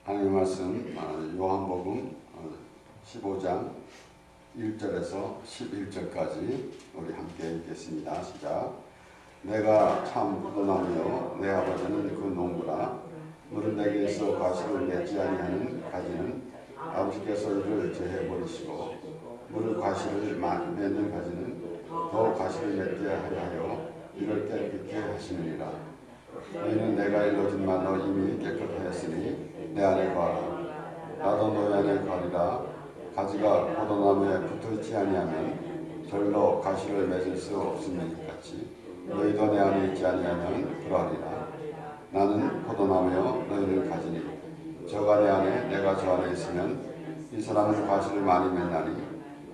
하나님의 말씀 요한복음 15장 1절에서 11절까지 우리 함께 읽겠습니다. 시작. 내가 참 포도나무요 내 아버지는 그 농부라. 물은 내게서 과실을 맺지 아니하는 가지는 아버지께서 이를 제해 버리시고 물을 과실을 맺는 가지는 더 과실을 맺게 하여 이를 깨끗게 하시느니라. 너희는 내가 일러준 바로 이미 깨끗하였으니 내 안에 거하라. 나도 너희 안에 거하리라. 가지가 포도나무에 붙어있지 아니하면 절로 가시를 맺을 수 없음과 같이 너희도 내 안에 있지 아니하면 그러하리라. 나는 포도나무요 너희는 가지니 저가 내 안에 내가 저 안에 있으면 이 사람은 가시를 많이 맺나니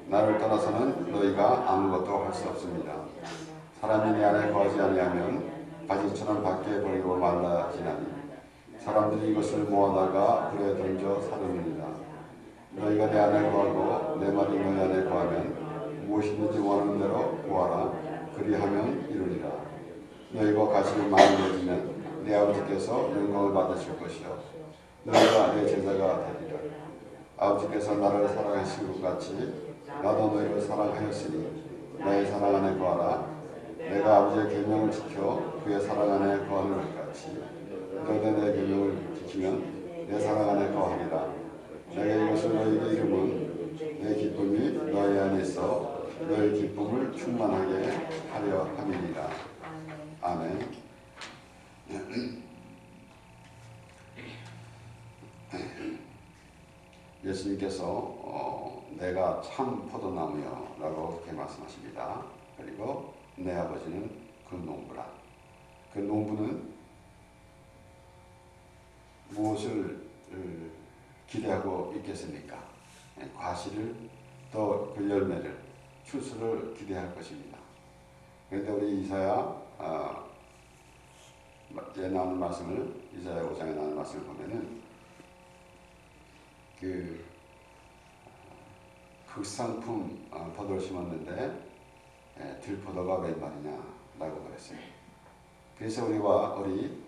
나를 떠나서는 너희가 아무것도 할 수 없습니다. 사람이 내 안에 거하지 아니하면 가지처럼 밖에 버리고 말라지나니 사람들이 이것을 모아다가 불에 던져 사르느니라. 너희가 내 안에 거하고 내 말이 너희 안에 거하면 무엇이든지 원하는 대로 구하라. 그리하면 이루리라. 너희가 가시를 많이 맺으면 내 아버지께서 영광을 받으실 것이요 너희가 내 제자가 되리라. 아버지께서 나를 사랑하신 것 같이 나도 너희를 사랑하였으니 나의 사랑 안에 거하라. 내가 아버지의 계명을 지켜 그의 사랑 안에 거하는 것 같이 너희도 내 계명을 지키면 내 사랑 안에 거하리라. 내가 이것을 너희에게 이름은 내 기쁨이 너희 안에 있어 너희 기쁨을 충만하게 하려 함이니라. 아멘. 예수님께서 내가 참 포도나무여 라고 그렇게 말씀하십니다. 그리고 내 아버지는 그 농부라. 그 농부는 무엇을 기대하고 있겠습니까? 과실을 또 그 열매를 추수를 기대할 것입니다. 그런데 우리 이사야 나오는 말씀을 이사야 5장에 나오는 말씀을 보면은 그 극상품 포도를 심었는데 들포도가 웬 말이냐라고 그랬어요. 그래서 우리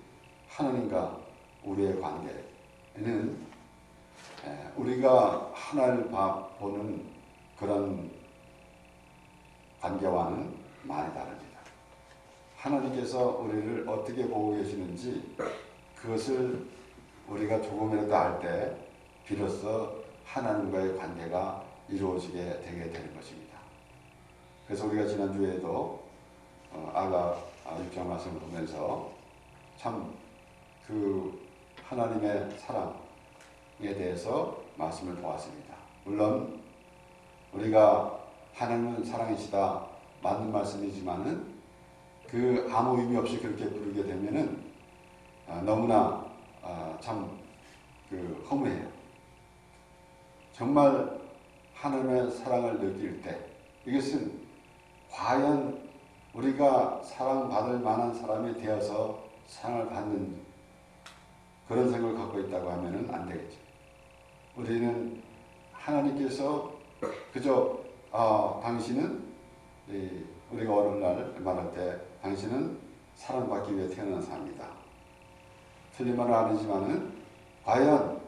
하나님과 우리의 관계는 우리가 하나님을 보는 그런 관계와는 많이 다릅니다. 하나님께서 우리를 어떻게 보고 계시는지 그것을 우리가 조금이라도 알 때 비로소 하나님과의 관계가 이루어지게 되게 되는 것입니다. 그래서 우리가 지난주에도 아가 6장 말씀을 보면서 참 그 하나님의 사랑에 대해서 말씀을 보았습니다. 물론 우리가 하나님은 사랑이시다 맞는 말씀이지만은 그 아무 의미 없이 그렇게 부르게 되면은 너무나 참 그 허무해요. 정말 하나님의 사랑을 느낄 때 이것은 과연 우리가 사랑받을 만한 사람이 되어서 사랑을 받는 그런 생각을 갖고 있다고 하면 안 되겠죠. 우리는 하나님께서 그저 당신은 우리가 어느 날 말할 때 당신은 사랑받기 위해 태어난 사람이다. 틀린 말은 아니지만은 과연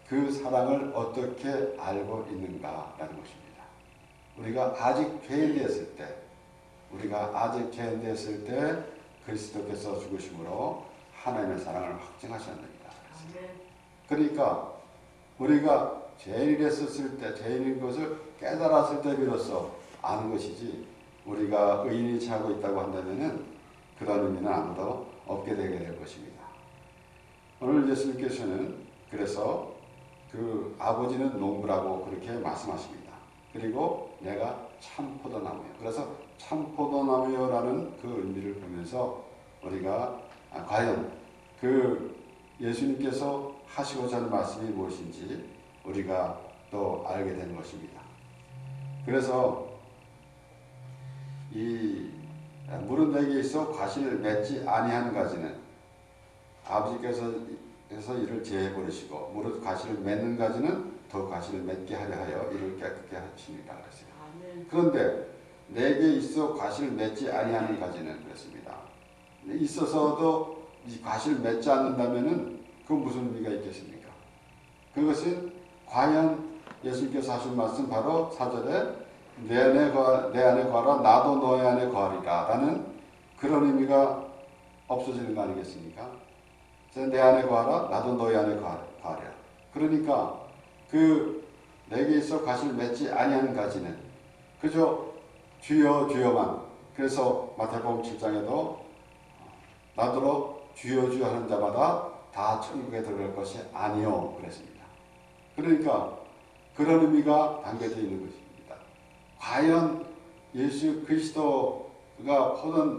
그 사랑을 어떻게 알고 있는가라는 것입니다. 우리가 아직 죄인되었을 때 그리스도께서 죽으심으로 하나님의 사랑을 확증하셨습니다. 그러니까 우리가 죄인이 됐었을 때, 죄인인 것을 깨달았을 때 비로소 아는 것이지 우리가 의인이 차고 있다고 한다면은 그런 의미는 아무도 없게 되게 될 것입니다. 오늘 예수님께서는 그래서 그 아버지는 농부라고 그렇게 말씀하십니다. 그리고 내가 참 포도나무예요. 그래서 참 포도나무요라는 그 의미를 보면서 우리가 과연 그 예수님께서 하시고자 하는 말씀이 무엇인지 우리가 또 알게 되는 것입니다. 그래서 이 물은 내게 있어 과실을 맺지 아니하는 가지는 아버지께서 이를 제해 버리시고 물은 과실을 맺는 가지는 더 과실을 맺게 하려 하여 이를 깨끗게 하시니라 그랬어요. 그런데 내게 있어 과실을 맺지 아니하는 가지는 그랬습니다. 있어서도 이 과실을 맺지 않는다면은 그 무슨 의미가 있겠습니까? 그것은 과연 예수님께서 하신 말씀 바로 4절에 내 안에 거하라 나도 너희 안에 거하리라 라는 그런 의미가 없어지는 거 아니겠습니까? 내 안에 거하라 나도 너희 안에 거하리라. 그러니까 그 내게 있어 가시를 맺지 아니하는 가지는 그저 주여 주여만. 그래서 마태복음 7장에도 나더러 주여 주여 하는 자마다 다 천국에 들어갈 것이 아니요 그랬습니다. 그러니까 그런 의미가 담겨져 있는 것입니다. 과연 예수 그리스도가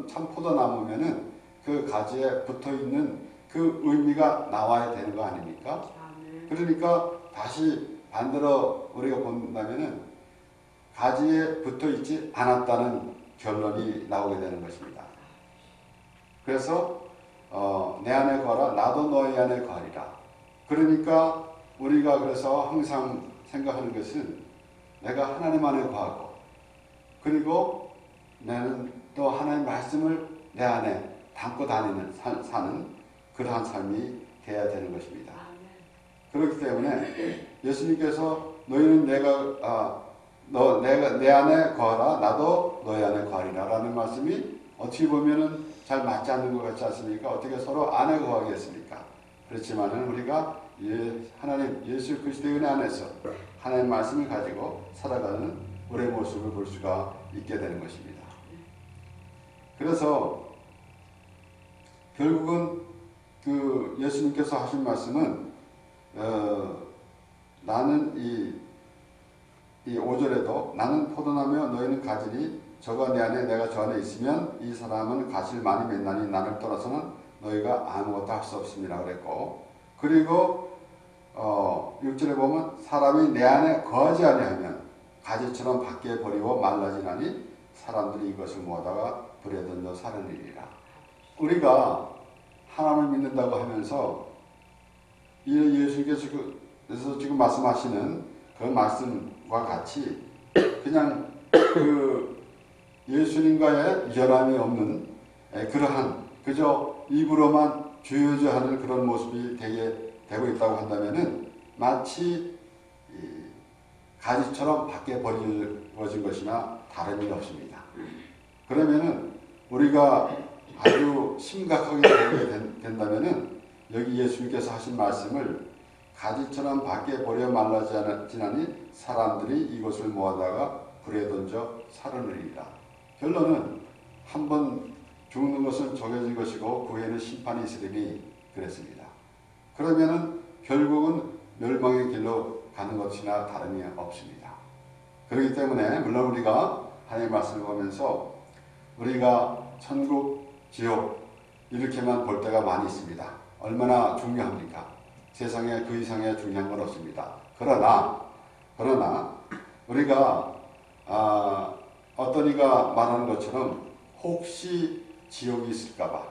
참 포도나무면은 그 가지에 붙어 있는 그 의미가 나와야 되는 거 아닙니까? 그러니까 다시 반대로 우리가 본다면은 가지에 붙어 있지 않았다는 결론이 나오게 되는 것입니다. 그래서 내 안에 거하라 나도 너희 안에 거하리라. 그러니까 우리가 그래서 항상 생각하는 것은 내가 하나님 안에 거하고 그리고 나는 또 하나님의 말씀을 내 안에 담고 다니는 사는 그러한 삶이 되어야 되는 것입니다. 그렇기 때문에 예수님께서 너희는 내가 내 안에 거하라 나도 너희 안에 거하리라 라는 말씀이 어떻게 보면은 잘 맞지 않는 것 같지 않습니까? 어떻게 서로 안에 거하겠습니까? 그렇지만은 우리가 하나님 예수 그리스도의 은혜 안에서 하나님의 말씀을 가지고 살아가는 우리의 모습을 볼 수가 있게 되는 것입니다. 그래서 결국은 그 예수님께서 하신 말씀은 나는 이 5절에도 나는 포도나무여 너희는 가지니 저가 내 안에 내가 저 안에 있으면 이 사람은 가지를 많이 맺나니 나를 떠나서는 너희가 아무것도 할 수 없습니다 그랬고 그리고 6절에 보면 사람이 내 안에 거하지 아니하면 가지처럼 밖에 버리고 말라지나니 사람들이 이것을 모아다가 불에 던져 사르느니라. 우리가 하나님을 믿는다고 하면서 예수님께서 지금 말씀하시는 그 말씀과 같이 그냥 그 예수님과의 연함이 없는 그러한 그저 입으로만 주여주여 하는 그런 모습이 되고 있다고 한다면은 마치 가지처럼 밖에 버려진 것이나 다름이 없습니다. 그러면은 우리가 아주 심각하게 되게 된다면은 여기 예수님께서 하신 말씀을 가지처럼 밖에 버려 말라지나니 사람들이 이것을 모아다가 불에 던져 사르느니라. 결론은 한번 죽는 것은 정해진 것이고 그 후에는 심판이 있으리니 그랬습니다. 그러면은 결국은 멸망의 길로 가는 것이나 다름이 없습니다. 그렇기 때문에 물론 우리가 하나님의 말씀을 보면서 우리가 천국, 지옥 이렇게만 볼 때가 많이 있습니다. 얼마나 중요합니까? 세상에 그 이상의 중요한 건 없습니다. 그러나 우리가 어떤 이가 말하는 것처럼 혹시 지옥이 있을까봐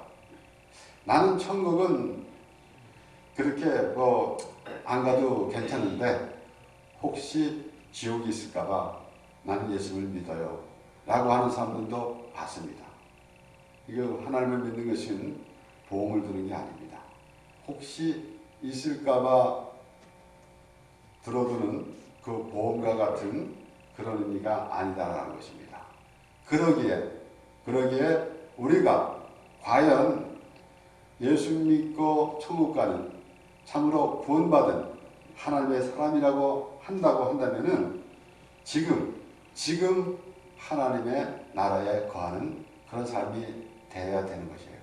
나는 천국은 그렇게 안 가도 괜찮은데 혹시 지옥이 있을까봐 나는 예수를 믿어요 라고 하는 사람들도 봤습니다. 이거 하나님을 믿는 것은 보험을 드는 게 아닙니다. 혹시 있을까봐 들어두는 그 보험과 같은 그런 의미가 아니다라는 것입니다. 그러기에 우리가 과연 예수 믿고 천국 가는 참으로 구원받은 하나님의 사람이라고 한다면은 지금 하나님의 나라에 거하는 그런 삶이 되어야 되는 것이에요.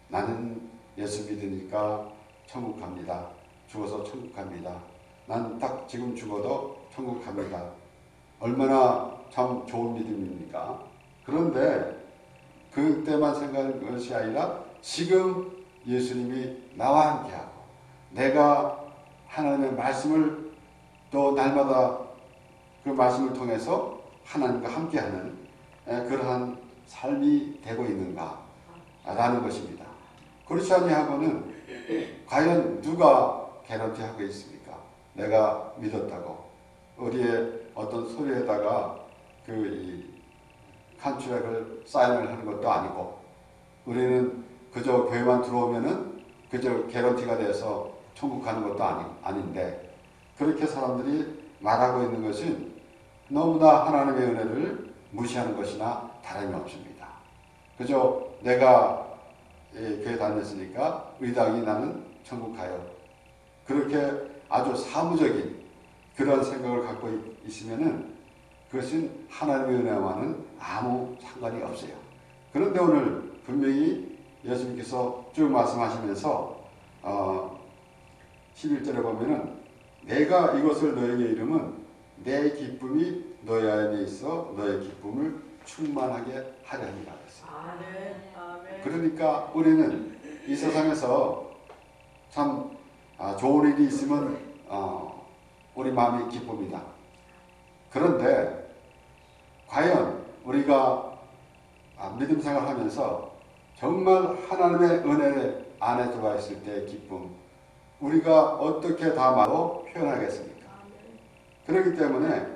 나는 예수 믿으니까 천국 갑니다. 죽어서 천국 갑니다. 난 딱 지금 죽어도 천국 갑니다. 얼마나 참 좋은 믿음입니까? 그런데 그때만 생각하는 것이 아니라 지금 예수님이 나와 함께하고 내가 하나님의 말씀을 또 날마다 그 말씀을 통해서 하나님과 함께하는 그러한 삶이 되고 있는가라는 것입니다. 그렇지 아니하고는 과연 누가 개런티하고 있습니까? 내가 믿었다고 우리의 어떤 소리에다가 그 칸츄렉을 사인을 하는 것도 아니고 우리는 그저 교회만 들어오면은 그저 개런티가 돼서 천국 가는 것도 아닌데 그렇게 사람들이 말하고 있는 것은 너무나 하나님의 은혜를 무시하는 것이나 다름이 없습니다. 그저 내가 교회 다녔으니까 의당이 나는 천국 가요. 그렇게 아주 사무적인 그런 생각을 갖고 있으면은 그것은 하나님의 은혜와는 아무 상관이 없어요. 그런데 오늘 분명히 예수님께서 쭉 말씀하시면서 11절에 보면은 내가 이것을 너에게 이름은 내 기쁨이 너희 안에 있어 너의 기쁨을 충만하게 하려 함이라 했어요. 그러니까 우리는 이 세상에서 참 좋은 일이 있으면 우리 마음이 기쁩니다. 그런데 과연 우리가 믿음 생활하면서 정말 하나님의 은혜 안에 들어가 있을 때의 기쁨, 우리가 어떻게 다 말로 표현하겠습니까? 그렇기 때문에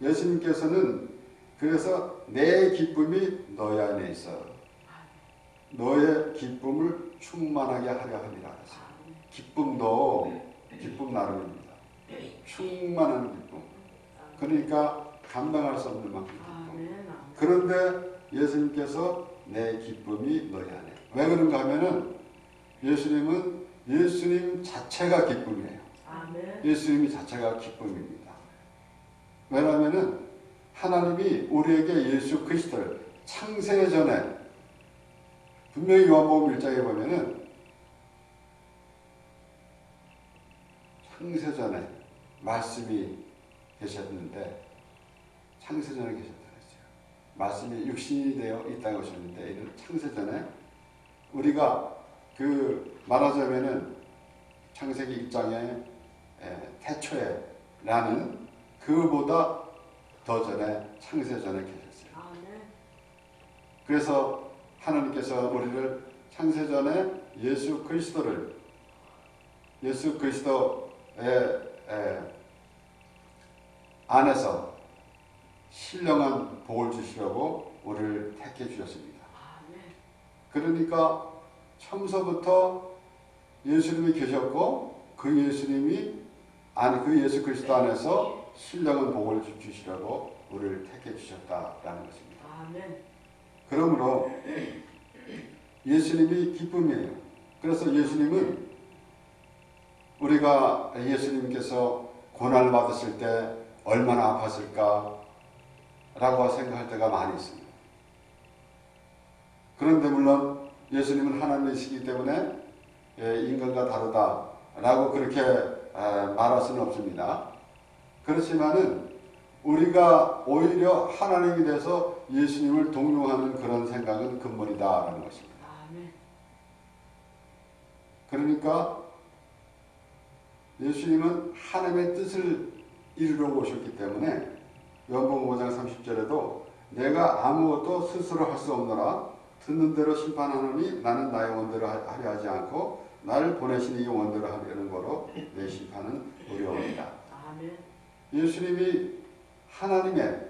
예수님께서는 그래서 내 기쁨이 너희 안에 있어 너의 기쁨을 충만하게 하려 함이라 했어요. 기쁨도 기쁨 나름입니다. 충만한 기쁨. 그러니까 감당할 수 없는 만큼 기쁨. 그런데 예수님께서 내 기쁨이 너희 안에. 왜 그런가 하면은 예수님은 예수님 자체가 기쁨이에요. 예수님이 자체가 기쁨입니다. 왜냐하면은 하나님이 우리에게 예수 그리스도를 창세 전에 분명히 요한복음 1장에 보면은 창세 전에 말씀이 계셨는데 창세 전에 계셨다고 했어요. 말씀이 육신이 되어 이 땅에 오셨는데 이는 창세 전에 우리가 말하자면은 창세기 1장에 태초에 라는 그보다 더 전에 창세 전에 계셨어요. 그래서 하나님께서 우리를 창세 전에 예수 그리스도의 안에서 신령한 복을 주시려고 우리를 택해 주셨습니다. 그러니까 처음서부터 예수님이 계셨고 그 예수 그리스도 안에서 신령한 복을 주시려고 우리를 택해 주셨다라는 것입니다. 그러므로 예수님이 기쁨이에요. 그래서 예수님은 우리가 예수님께서 고난을 받으실 때 얼마나 아팠을까 라고 생각할 때가 많이 있습니다. 그런데 물론 예수님은 하나님이시기 때문에 인간과 다르다라고 그렇게 말할 수는 없습니다. 그렇지만은 우리가 오히려 하나님이 돼서 예수님을 동경하는 그런 생각은 근본이다라는 것입니다. 그러니까 예수님은 하나님의 뜻을 이루러 오셨기 때문에 요한복음 5장 30절에도 내가 아무것도 스스로 할 수 없노라 듣는 대로 심판하노니 나는 나의 원대로 하려 하지 않고 나를 보내신 이 원대로 하려는 거로 내 심판은 어려웁니다. 예수님이 하나님의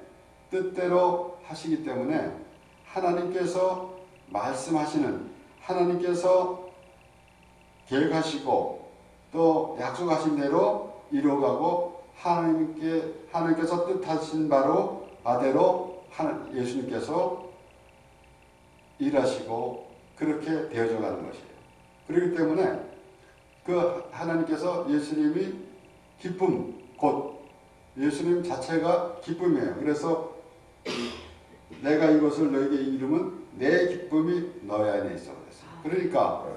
뜻대로 하시기 때문에 하나님께서 말씀하시는 하나님께서 계획하시고 또 약속하신 대로 이루어가고 하나님께서 뜻하신 바대로 예수님께서 일하시고 그렇게 되어져 가는 것이에요. 그렇기 때문에 그 하나님께서 예수님이 기쁨 곧 예수님 자체가 기쁨이에요. 그래서 내가 이것을 너에게 이름은 내 기쁨이 너희 안에 있어 그랬어요. 그러니까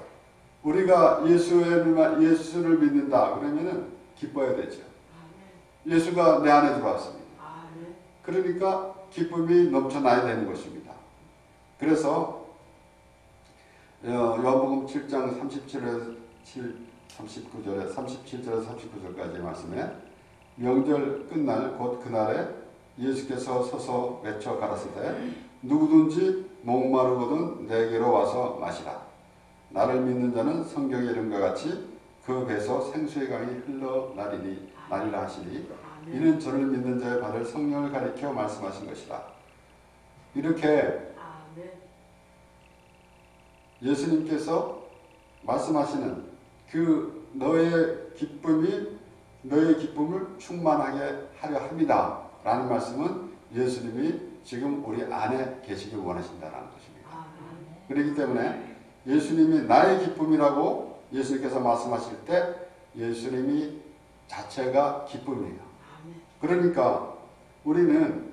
우리가 예수를 믿는다 그러면은 기뻐야 되죠. 예수가 내 안에 들어왔습니다. 그러니까 기쁨이 넘쳐나야 되는 것입니다. 그래서 요한복음 7장 37절에서 39절까지 말씀에 명절 끝날 곧 그날에 예수께서 서서 외쳐 가라사대 누구든지 목마르거든 내게로 와서 마시라. 나를 믿는 자는 성경의 이름과 같이 그 배에서 생수의 강이 흘러나리라 하시니 이는 저를 믿는 자의 발을 성령을 가리켜 말씀하신 것이다. 이렇게 예수님께서 말씀하시는 그 너의 기쁨이 너의 기쁨을 충만하게 하려 합니다. 라는 말씀은 예수님이 지금 우리 안에 계시길 원하신다는 것입니다. 그렇기 때문에 예수님이 나의 기쁨이라고 예수님께서 말씀하실 때 예수님이 자체가 기쁨이에요. 그러니까 우리는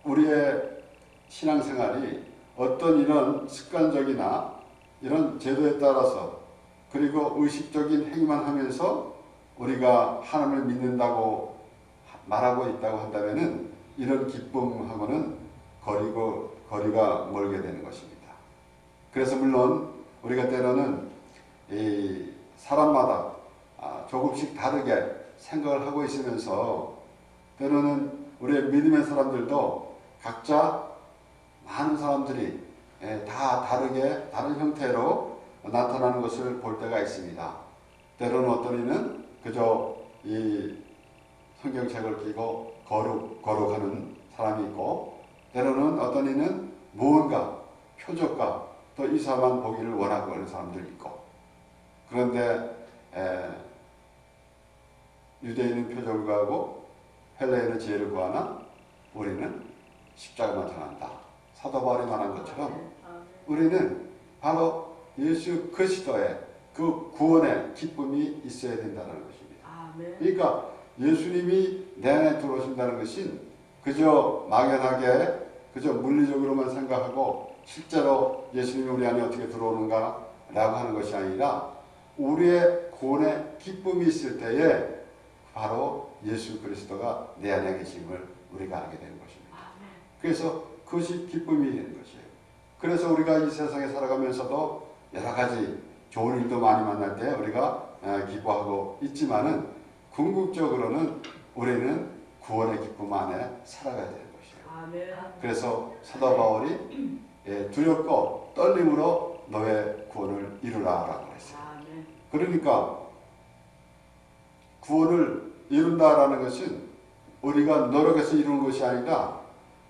우리의 신앙생활이 어떤 이런 습관적이나 이런 제도에 따라서 그리고 의식적인 행위만 하면서 우리가 하나님을 믿는다고 말하고 있다고 한다면은 이런 기쁨하고는 거리가 멀게 되는 것입니다. 그래서 물론 우리가 때로는 이 사람마다 조금씩 다르게 생각을 하고 있으면서 때로는 우리의 믿음의 사람들도 각자 많은 사람들이 다 다르게 다른 형태로 나타나는 것을 볼 때가 있습니다. 때로는 어떤 이는 그저 이 성경책을 끼고 거룩하는 사람이 있고 때로는 어떤 이는 무언가 표적과 또 이 사람만 보기를 원하고 하는 사람들이 있고 그런데 유대인은 표적을 구하고 헬레인은 지혜를 구하나 우리는 십자가만 전한다. 사도 바울이 말한 것처럼 우리는 바로 예수 그리스도의 그 구원의 기쁨이 있어야 된다는 것입니다. 그러니까 예수님이 내 안에 들어오신다는 것은 그저 막연하게 그저 물리적으로만 생각하고 실제로 예수님이 우리 안에 어떻게 들어오는가 라고 하는 것이 아니라 우리의 구원의 기쁨이 있을 때에 바로 예수 그리스도가 내 안에 계심을 우리가 알게 되는 것입니다. 그래서 그것이 기쁨이 되는 것이에요. 그래서 우리가 이 세상에 살아가면서도 여러 가지 좋은 일도 많이 만날 때 우리가 기뻐하고 있지만은 궁극적으로는 우리는 구원의 기쁨 안에 살아가야 되는 것이에요. 그래서 사도 바울이 두렵고 떨림으로 너의 구원을 이루라라고 했어요. 그러니까 구원을 이룬다라는 것은 우리가 노력해서 이루는 것이 아니라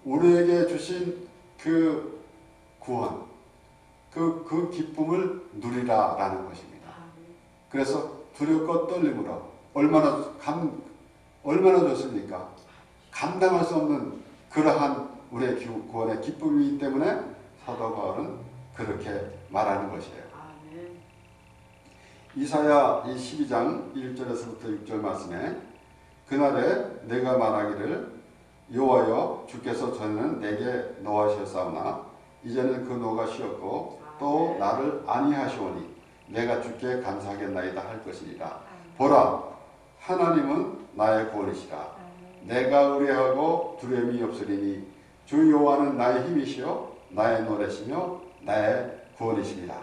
우리에게 주신 그 구원, 그 기쁨을 누리라라는 것입니다. 그래서 두렵고 떨림으로 얼마나 좋습니까? 감당할 수 없는 그러한 우리의 구원의 기쁨이기 때문에 사도 바울은 그렇게 말하는 것이에요. 이사야 12장 1절에서부터 6절 말씀에 그날에 내가 말하기를 여호와여 주께서 전에는 내게 노하셨사오나 이제는 그 노가 쉬었고 또 나를 아니하시오니 내가 주께 감사하겠나이다 할 것이니라. 보라 하나님은 나의 구원이시라. 내가 의뢰하고 두려움이 없으리니 주 여호와는 나의 힘이시요 나의 노래시며 나의 구원이십니다.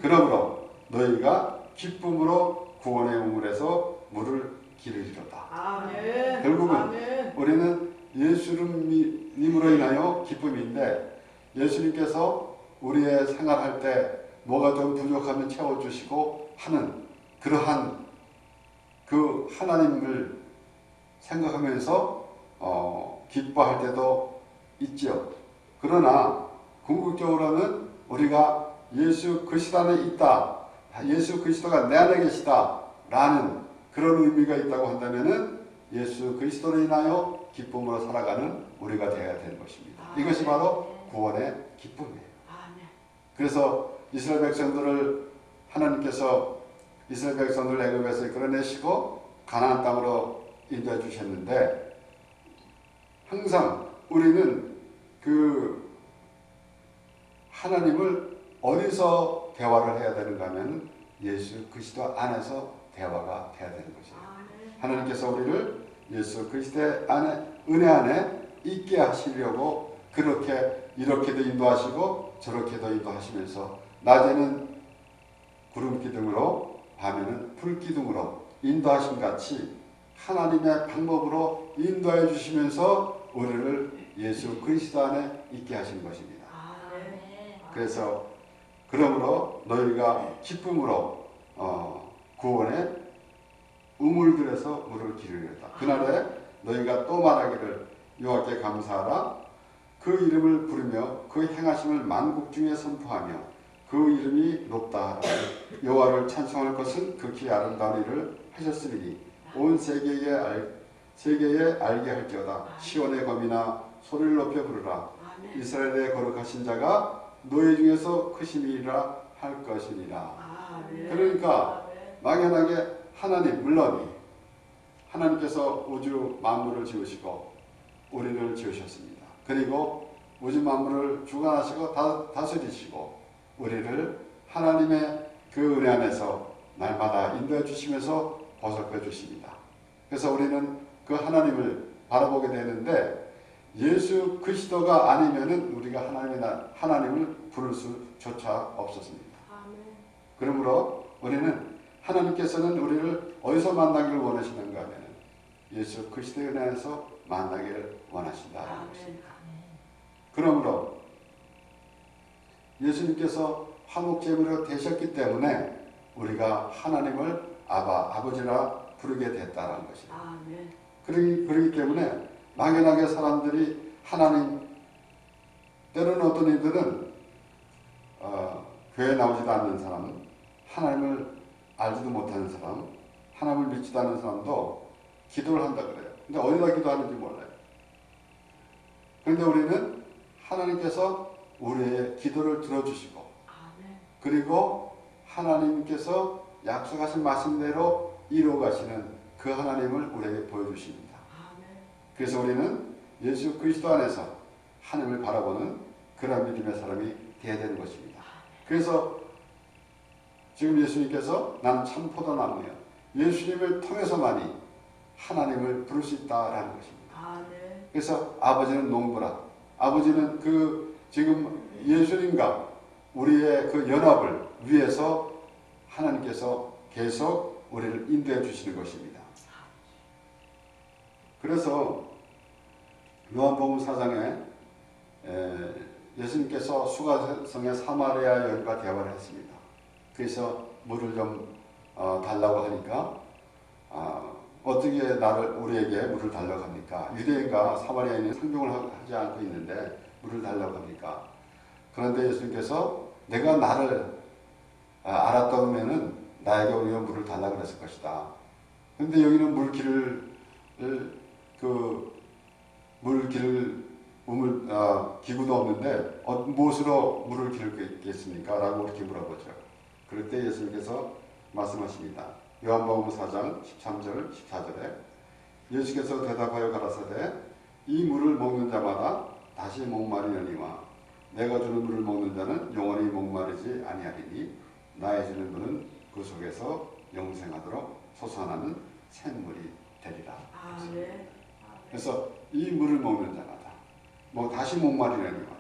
그러므로 너희가 기쁨으로 구원의 우물에서 물을 기르리로다. 결국은 우리는 예수님으로 인하여 기쁨인데 예수님께서 우리의 생활할 때 뭐가 좀 부족하면 채워주시고 하는 그러한 그 하나님을 생각하면서 기뻐할 때도 있죠. 그러나 궁극적으로는 우리가 예수 그리스도 안에 있다. 예수 그리스도가 내 안에 계시다. 라는 그런 의미가 있다고 한다면은 예수 그리스도로 인하여 기쁨으로 살아가는 우리가 되어야 되는 것입니다. 이것이 바로 구원의 기쁨이에요. 그래서 이스라엘 백성들을 하나님께서 이스라엘 백성들을 애굽에서 끌어내시고 가나안 땅으로 인도해 주셨는데 항상 우리는 그 하나님을 어디서 대화를 해야 되는가 하면 예수 그리스도 안에서 대화가 돼야 되는 것이에요. 하나님께서 우리를 예수 그리스도의 안에 은혜 안에 있게 하시려고 그렇게 이렇게도 인도하시고 저렇게도 인도하시면서 낮에는 구름 기둥으로 밤에는 불 기둥으로 인도하심 같이 하나님의 방법으로 인도해 주시면서 우리를 예수 그리스도 안에 있게 하신 것입니다. 그래서 그러므로 너희가 기쁨으로 구원의 우물들에서 물을 기르리로다. 그날에 너희가 또 말하기를 여호와께 감사하라. 그 이름을 부르며 그 행하심을 만국 중에 선포하며 그 이름이 높다 하라. 여호와를 찬송할 것은 극히 아름다운 일을 하셨으니 온 세계에 알게 할지어다. 시온의 검이나 소리를 높여 부르라. 이스라엘의 거룩하신 자가 너희 중에서 크심이라 할 것이니라. 그러니까 막연하게 하나님, 물론 하나님께서 우주 만물을 지으시고 우리를 지으셨습니다. 그리고 우주 만물을 주관하시고 다스리시고 우리를 하나님의 그 은혜 안에서 날마다 인도해 주시면서 보살펴 주십니다. 그래서 우리는 그 하나님을 바라보게 되는데 예수 그리스도가 아니면은 우리가 하나님을 부를 수조차 없었습니다. 그러므로 우리는 하나님께서는 우리를 어디서 만나기를 원하시는가 하면 예수 그리스도의 은혜 안에서 만나기를 원하신다는 것입니다. 그러므로 예수님께서 화목제물로 되셨기 때문에 우리가 하나님을 아버지라 부르게 됐다는 것입니다. 그러기 때문에 막연하게 사람들이 하나님, 때로는 어떤 이들은 교회에 나오지도 않는 사람, 하나님을 알지도 못하는 사람, 하나님을 믿지도 않는 사람도 기도를 한다 그래요. 근데 어디다 기도하는지 몰라요. 그런데 우리는 하나님께서 우리의 기도를 들어주시고 그리고 하나님께서 약속하신 말씀대로 이루어가시는 그 하나님을 우리에게 보여주십니다. 그래서 우리는 예수 그리스도 안에서 하나님을 바라보는 그런 믿음의 사람이 되어야 되는 것입니다. 그래서 지금 예수님께서 나는 참 포도나무예요. 예수님을 통해서만이 하나님을 부를 수 있다라는 것입니다. 그래서 아버지는 농부라. 아버지는 지금 예수님과 우리의 그 연합을 위해서 하나님께서 계속 우리를 인도해 주시는 것입니다. 그래서 요한복음 4장에 예수님께서 수가성의 사마리아 여인과 대화를 했습니다. 그래서 물을 좀 달라고 하니까 어떻게 우리에게 물을 달라고 합니까? 유대인과 사마리아인은 상종을 하지 않고 있는데 물을 달라고 합니까? 그런데 예수님께서 내가 나를 알았다면은 나에게 오히려 물을 달라고 그랬을 것이다. 그런데 여기는 기구도 없는데 무엇으로 물을 기르겠습니까? 라고 이렇게 물어보죠. 그럴 때 예수님께서 말씀하십니다. 요한복음 4장 13절 14절에 예수께서 대답하여 가라사대 이 물을 먹는 자마다 다시 목마르려니와 내가 주는 물을 먹는 자는 영원히 목마르지 아니하리니 나의 주는 물은 그 속에서 영생하도록 솟아나는 샘물이 되리라. 그래서 이 물을 먹는 자마다 다시 목마르려니와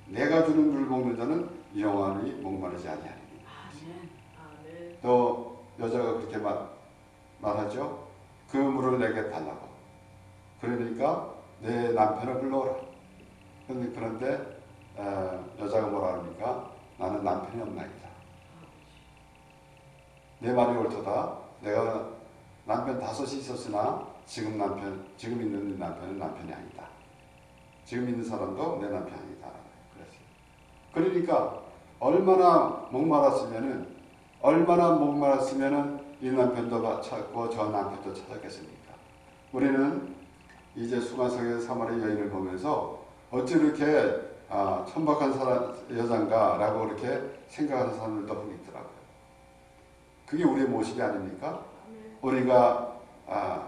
내가 주는 물을 먹는 자는 영원히 목마르지 아니하리니. 또 여자가 그렇게 말하죠. 그 물을 내게 달라고. 그러니까 내 남편을 불러오라. 그런데 여자가 뭐라 합니까? 나는 남편이 없나이다. 내 말이 옳도다. 내가 남편 5이 있었으나 지금 있는 남편은 남편이 아니다. 지금 있는 사람도 내 남편이 아니다. 그랬어요. 그러니까 얼마나 목말랐으면은 이 남편도 찾고 저 남편도 찾았겠습니까? 우리는 이제 수가성의 사마리아 여인을 보면서 어찌 이렇게 천박한 여잔가 라고 이렇게 생각하는 사람들도 보기 있더라고요. 그게 우리의 모습이 아닙니까? 우리가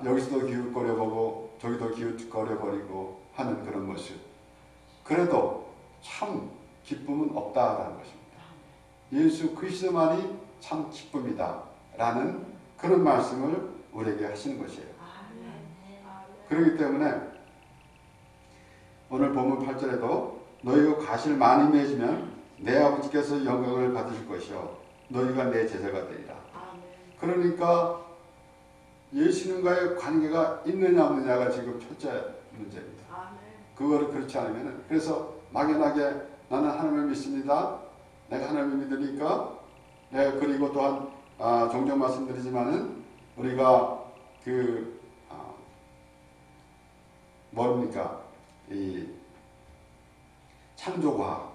여기서도 기웃거려보고 저기도 기웃거려버리고 하는 그런 모습. 그래도 참 기쁨은 없다라는 것입니다. 예수 그리스도만이 참 기쁨이다 라는 그런 말씀을 우리에게 하시는 것이에요. 그렇기 때문에 오늘 본문 8절에도 너희가 과실 많이 맺으면 내 아버지께서 영광을 받으실 것이요 너희가 내 제자가 되리라. 그러니까 예수님과의 관계가 있느냐 없느냐가 지금 첫째 문제입니다. 그거를 그렇지 않으면 그래서 막연하게 나는 하나님을 믿습니다. 내가 하나님을 믿으니까 그리고 또한 종종 말씀드리지만은 우리가 뭡니까? 이 창조과학,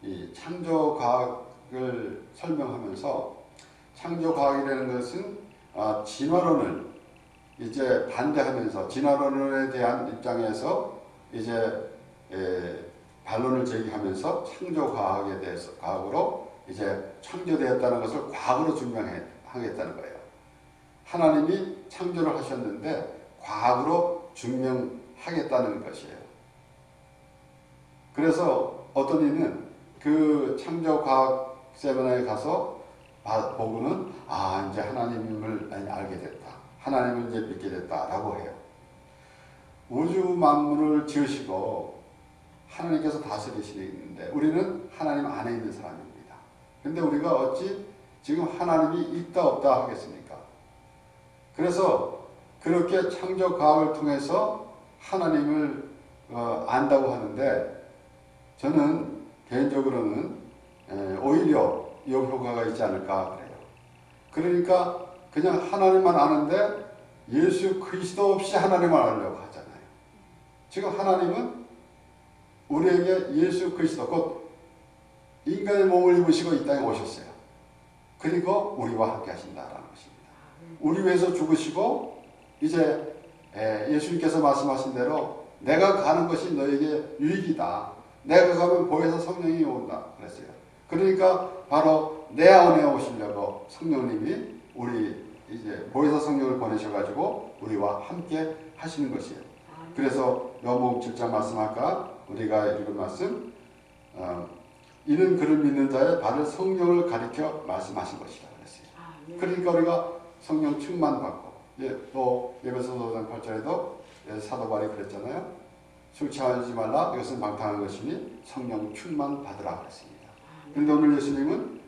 이 창조과학을 설명하면서 창조과학이라는 것은 진화론을 이제 반대하면서 진화론에 대한 입장에서 이제 반론을 제기하면서 창조과학에 대해서 과학으로 이제 창조되었다는 것을 과학으로 증명하겠다는 거예요. 하나님이 창조를 하셨는데 과학으로 증명하겠다는 것이에요. 그래서 어떤 이는 그 창조과학 세미나에 가서 보고는 이제 하나님을 알게 됐다. 하나님을 이제 믿게 됐다라고 해요. 우주 만물을 지으시고 하나님께서 다스리시는데 우리는 하나님 안에 있는 사람입니다. 근데 우리가 어찌 지금 하나님이 있다 없다 하겠습니까? 그래서 그렇게 창조과학을 통해서 하나님을 안다고 하는데 저는 개인적으로는 오히려 역효과가 있지 않을까 그래요. 그러니까 그냥 하나님만 아는데 예수 그리스도 없이 하나님을 알려고 하잖아요. 지금 하나님은 우리에게 예수 그리스도 곧 인간의 몸을 입으시고 이 땅에 오셨어요. 그리고 우리와 함께 하신다라는 것입니다. 우리 위해서 죽으시고 이제 예수님께서 말씀하신 대로 내가 가는 것이 너에게 유익이다. 내가 가면 보혜사 성령이 온다 그랬어요. 그러니까 바로 내 안에 오시려고 성령님이 우리 이제 보혜사 성령을 보내셔가지고 우리와 함께 하시는 것이에요. 그래서 요한복음 7장 말씀 아까 우리가 읽은 말씀 이는 그를 믿는 자의 발을 성령을 가리켜 말씀하신 것이다 그랬어요. 그러니까 우리가 성령 충만 받고 또 에베소서 5장 8절에도 사도 바울이 그랬잖아요. 술 취하지 말라 이것은 방탕한 것이니 성령 충만 받으라 그랬습니다. 그런데 오늘 예수님은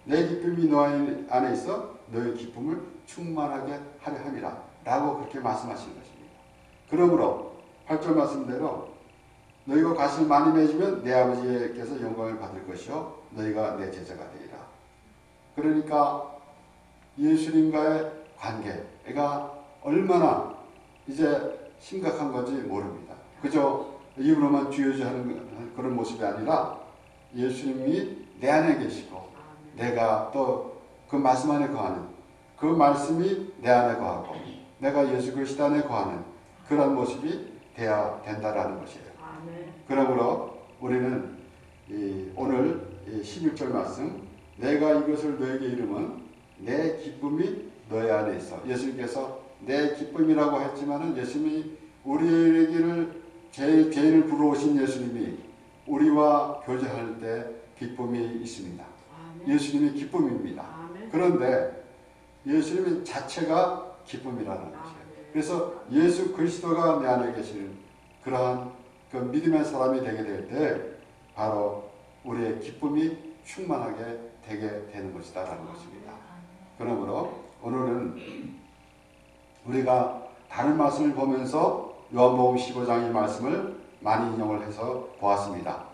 내 기쁨이 너 안에 있어 너의 기쁨을 충만하게 하려 함이라 라고 그렇게 말씀하시는 것입니다. 그러므로 8절 말씀대로 너희가 가슴을 많이 맺으면 내 아버지께서 영광을 받을 것이요 너희가 내 제자가 되리라. 그러니까 예수님과의 관계가 얼마나 이제 심각한 건지 모릅니다. 그저 입으로만 주여주하는 그런 모습이 아니라 예수님이 내 안에 계시고 내가 또 그 말씀 안에 거하는 그 말씀이 내 안에 거하고 내가 예수 그리스도 안에 거하는 그런 모습이 돼야 된다라는 것이에요. 그러므로 우리는 오늘 11절 말씀 내가 이것을 너에게 이름은 내 기쁨이 너의 안에 있어. 예수님께서 내 기쁨이라고 했지만은 예수님이 우리에게를 죄인을 부르오신 예수님이 우리와 교제할 때 기쁨이 있습니다. 예수님이 기쁨입니다. 그런데 예수님 자체가 기쁨이라는 것이에요. 그래서 예수 그리스도가 내 안에 계시는 그러한 그 믿음의 사람이 되게 될 때 바로 우리의 기쁨이 충만하게 되게 되는 것이다라는 것입니다. 그러므로 오늘은 우리가 다른 말씀을 보면서 요한복음 15장의 말씀을 많이 인용을 해서 보았습니다.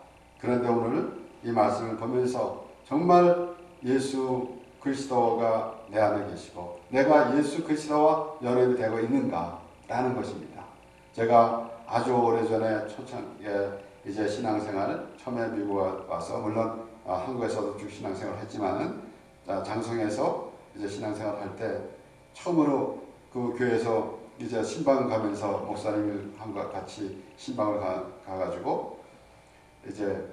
그런데 오늘 이 말씀을 보면서 정말 예수 그리스도가 내 안에 계시고 내가 예수 그리스도와 연합이 되고 있는가라는 것입니다. 제가 아주 오래전에 초창기에 이제 신앙생활 처음에 미국 와서 물론 한국에서도 쭉 신앙생활을 했지만은 장성에서 이제 신앙생활 할 때 처음으로 그 교회에서 이제 신방 가면서 목사님과 같이 신방을 가가지고 이제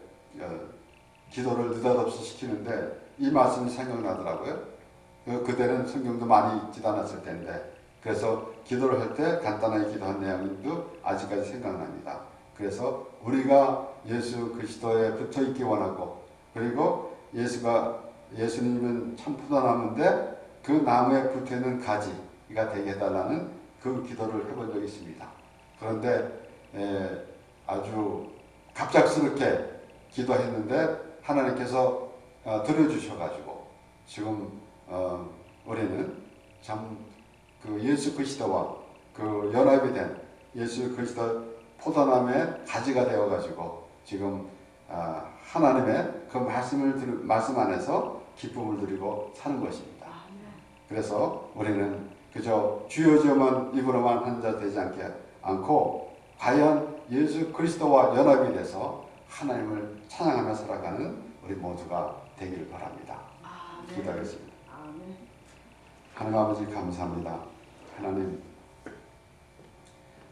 기도를 느닷없이 시키는데 이 말씀이 생각나더라고요. 그때는 성경도 많이 읽지도 않았을 텐데 그래서 기도를 할 때 간단하게 기도한 내용도 아직까지 생각납니다. 그래서 우리가 예수 그리스도에 붙어 있기 원하고 그리고 예수님은 참 포도나무인데 그 나무에 붙어 있는 가지가 되게 해달라는 그 기도를 해본 적이 있습니다. 그런데 아주 갑작스럽게 기도했는데 하나님께서 들어주셔가지고 지금 우리는 참 그 예수 그리스도와 그 연합이 된 예수 그리스도 포도나무의 가지가 되어가지고 지금 하나님의 그 말씀 안에서 기쁨을 누리고 사는 것입니다. 그래서 우리는 그저 주여주여만 입으로만 한 자 되지 않고 과연 예수 그리스도와 연합이 돼서 하나님을 찬양하며 살아가는 우리 모두가 되기를 바랍니다. 기도하겠습니다. 하나님 아버지 감사합니다. 하나님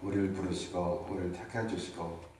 우리를 부르시고 우리를 택해 주시고